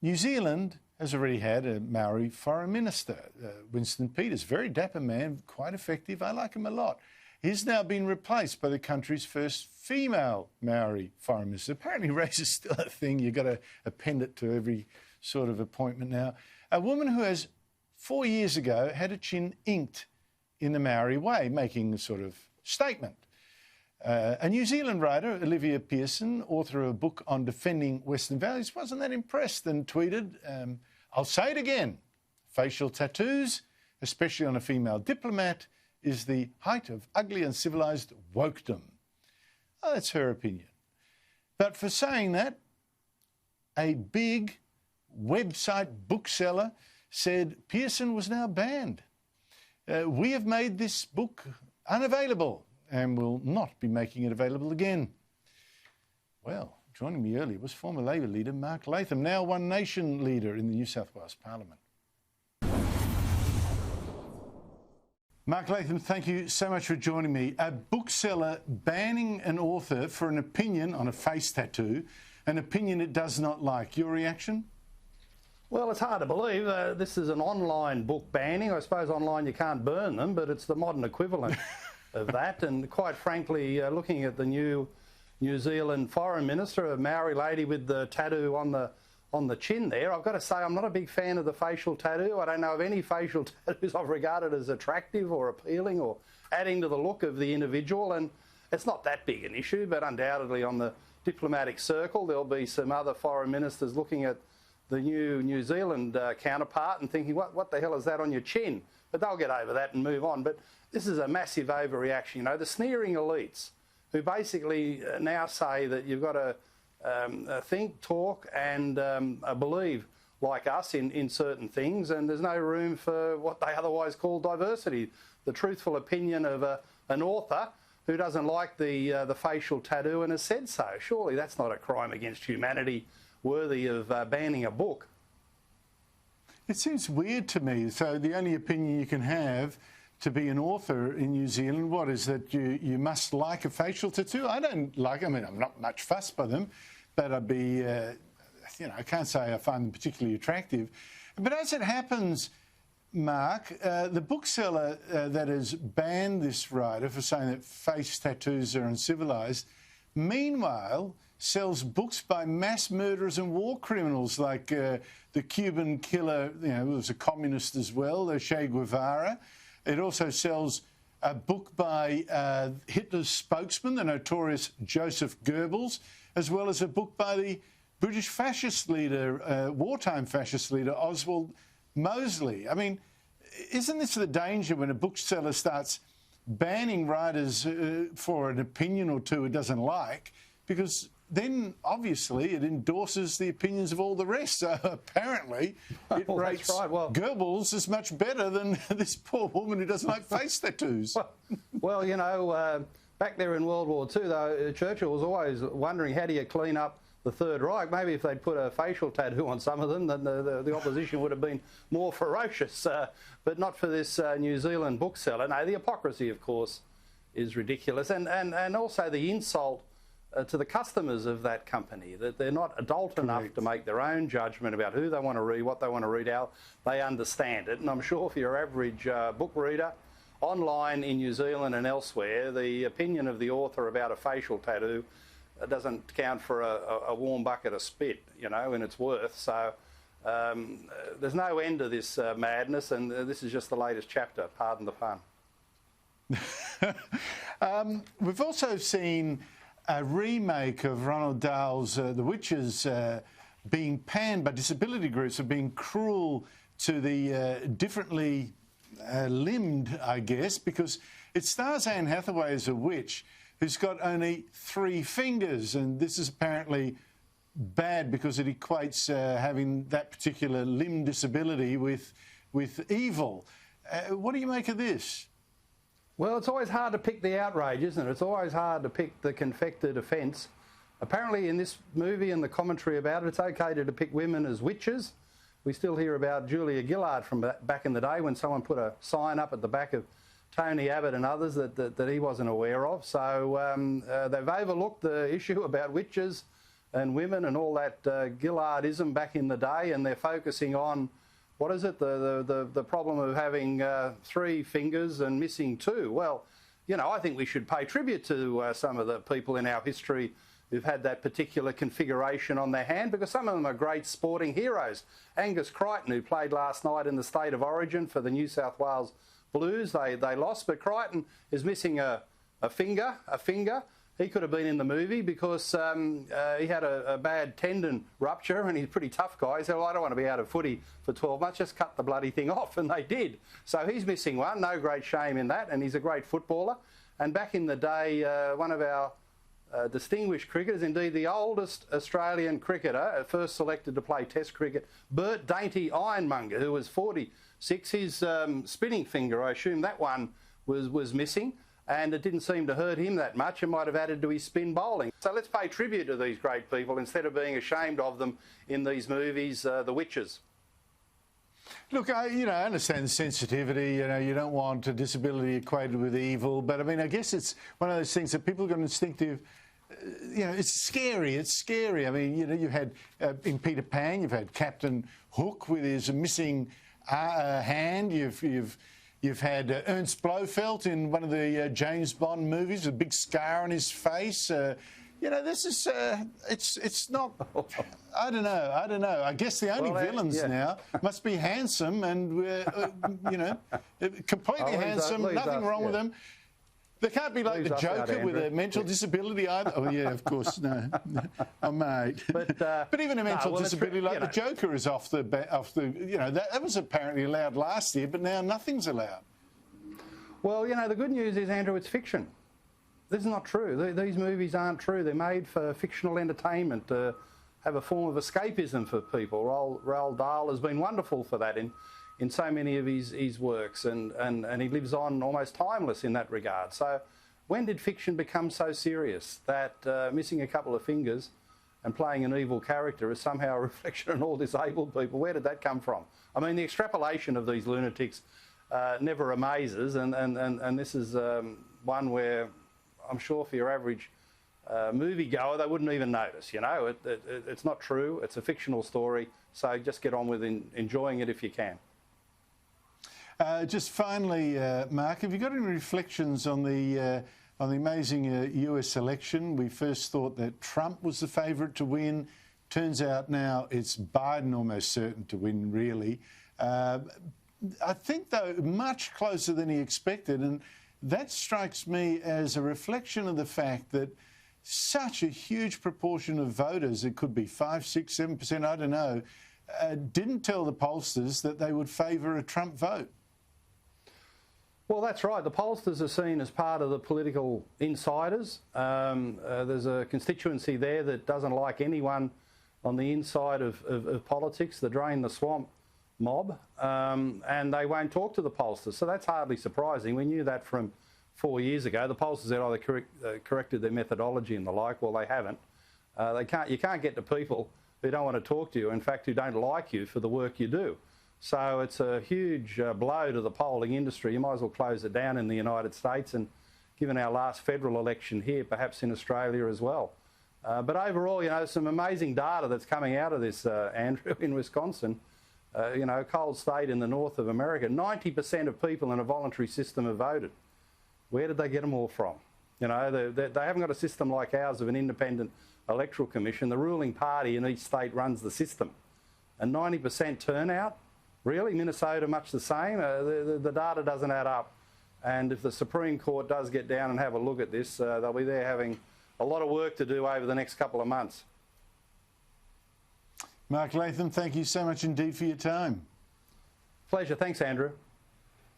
New Zealand has already had a Maori foreign minister, Winston Peters, very dapper man, quite effective. I like him a lot. He's now been replaced by the country's first female Maori foreign minister. Apparently race is still a thing. You've got to append it to every sort of appointment now. A woman who has 4 years ago had her chin inked in the Maori way, making a sort of statement. A New Zealand writer, Olivia Pearson, author of a book on defending Western values, wasn't that impressed and tweeted, I'll say it again, facial tattoos, especially on a female diplomat, is the height of ugly and civilised wokedom. Oh, that's her opinion. But for saying that, a big website bookseller said Pearson was now banned. We have made this book unavailable and will not be making it available again. Well, joining me earlier was former Labor leader Mark Latham, now One Nation leader in the New South Wales Parliament. Mark Latham, thank you so much for joining me. A bookseller banning an author for an opinion on a face tattoo, an opinion it does not like. Your reaction? Well, it's hard to believe. This is an online book banning. I suppose online you can't burn them, but it's the modern equivalent of that. And quite frankly, looking at the new New Zealand Foreign Minister, a Maori lady with the tattoo on the chin there, I've got to say I'm not a big fan of the facial tattoo. I don't know of any facial tattoos I've regarded as attractive or appealing or adding to the look of the individual. And it's not that big an issue, but undoubtedly on the diplomatic circle there'll be some other foreign ministers looking at the New Zealand counterpart and thinking, what the hell is that on your chin? But they'll get over that and move on. But this is a massive overreaction. You know, the sneering elites who basically now say that you've got to think, talk and believe like us in certain things, and there's no room for what they otherwise call diversity. The truthful opinion of an author who doesn't like the facial tattoo and has said so. Surely that's not a crime against humanity worthy of banning a book. It seems weird to me. So the only opinion you can have to be an author in New Zealand, what is that you must like a facial tattoo? I don't like them. I mean, I'm not much fussed by them, but I'd be, I can't say I find them particularly attractive. But as it happens, Mark, the bookseller that has banned this writer for saying that face tattoos are uncivilised, meanwhile sells books by mass murderers and war criminals like the Cuban killer, who was a communist as well, Che Guevara. It also sells a book by Hitler's spokesman, the notorious Joseph Goebbels, as well as a book by the British fascist leader, wartime fascist leader, Oswald Mosley. I mean, isn't this the danger when a bookseller starts banning writers for an opinion or two it doesn't like? Because then, obviously, it endorses the opinions of all the rest. So, apparently, it rates Goebbels as much better than this poor woman who doesn't like face tattoos. Well, back there in World War II, though, Churchill was always wondering, how do you clean up the Third Reich? Maybe if they'd put a facial tattoo on some of them, then the opposition would have been more ferocious. But not for this New Zealand bookseller. No, the hypocrisy, of course, is ridiculous. And also the insult to the customers of that company, that they're not adult enough to make their own judgment about who they want to read, what they want to read, how they understand it. And I'm sure for your average book reader, online in New Zealand and elsewhere, the opinion of the author about a facial tattoo doesn't count for a warm bucket of spit, in its worth. So there's no end to this madness, and this is just the latest chapter, pardon the pun. We've also seen a remake of Ronald Dahl's The Witches being panned by disability groups for being cruel to the differently limbed, I guess, because it stars Anne Hathaway as a witch who's got only 3 fingers, and this is apparently bad because it equates having that particular limb disability with evil. What do you make of this? Well, it's always hard to pick the outrage, isn't it? It's always hard to pick the confected offence. Apparently in this movie and the commentary about it, it's okay to depict women as witches. We still hear about Julia Gillard from back in the day when someone put a sign up at the back of Tony Abbott and others that he wasn't aware of. So they've overlooked the issue about witches and women and all that Gillardism back in the day, and they're focusing on, what is it, the problem of having 3 fingers and missing 2. Well, you know, I think we should pay tribute to some of the people in our history who've had that particular configuration on their hand, because some of them are great sporting heroes. Angus Crichton, who played last night in the State of Origin for the New South Wales Blues, they lost, but Crichton is missing a finger. He could have been in the movie because he had a bad tendon rupture, and he's a pretty tough guy. He said, well, I don't want to be out of footy for 12 months, just cut the bloody thing off, and they did. So he's missing one, no great shame in that, and he's a great footballer. And back in the day, one of our distinguished cricketers, indeed the oldest Australian cricketer, first selected to play Test cricket, Bert Dainty Ironmonger, who was 46. His spinning finger, I assume that one was missing, and it didn't seem to hurt him that much. It might have added to his spin bowling. So let's pay tribute to these great people instead of being ashamed of them in these movies, The Witches. Look, I understand the sensitivity. You don't want a disability equated with evil, but I mean, I guess it's one of those things that people have got an instinctive. It's scary. It's scary. I mean, you had in Peter Pan, you've had Captain Hook with his missing hand. You've had Ernst Blofeld in one of the James Bond movies with a big scar on his face. This is, it's not, I don't know. I guess the only villains now must be handsome and, completely handsome, nothing wrong with them. They can't be like the Joker with a mental disability either. Oh, yeah, of course, no. Oh, mate. But even a mental disability like the Joker is off the, that was apparently allowed last year, but now nothing's allowed. Well, the good news is, Andrew, it's fiction. This is not true. These movies aren't true. They're made for fictional entertainment, to have a form of escapism for people. Roald Dahl has been wonderful for that in so many of his works, and he lives on almost timeless in that regard. So when did fiction become so serious that missing a couple of fingers and playing an evil character is somehow a reflection on all disabled people? Where did that come from? I mean, the extrapolation of these lunatics never amazes, and this is one where I'm sure for your average moviegoer, they wouldn't even notice. It's not true. It's a fictional story. So just get on with enjoying it if you can. Just finally, Mark, have you got any reflections on the amazing US election? We first thought that Trump was the favourite to win. Turns out now it's Biden almost certain to win, really. I think, though, much closer than he expected, and that strikes me as a reflection of the fact that such a huge proportion of voters, it could be 5, 6, 7%, I don't know, didn't tell the pollsters that they would favour a Trump vote. Well, that's right. The pollsters are seen as part of the political insiders. There's a constituency there that doesn't like anyone on the inside of politics, the drain the swamp mob, and they won't talk to the pollsters. So that's hardly surprising. We knew that from 4 years ago. The pollsters had either corrected their methodology and the like. Well, they haven't. You can't get to people who don't want to talk to you, in fact, who don't like you for the work you do. So it's a huge blow to the polling industry. You might as well close it down in the United States, and given our last federal election here, perhaps in Australia as well. But overall, some amazing data that's coming out of this, Andrew, in Wisconsin. Cold state in the north of America, 90% of people in a voluntary system have voted. Where did they get them all from? They haven't got a system like ours of an independent electoral commission. The ruling party in each state runs the system. And 90% turnout? Really? Minnesota much the same? The data doesn't add up. And if the Supreme Court does get down and have a look at this, they'll be there having a lot of work to do over the next couple of months. Mark Latham, thank you so much indeed for your time. Pleasure. Thanks, Andrew.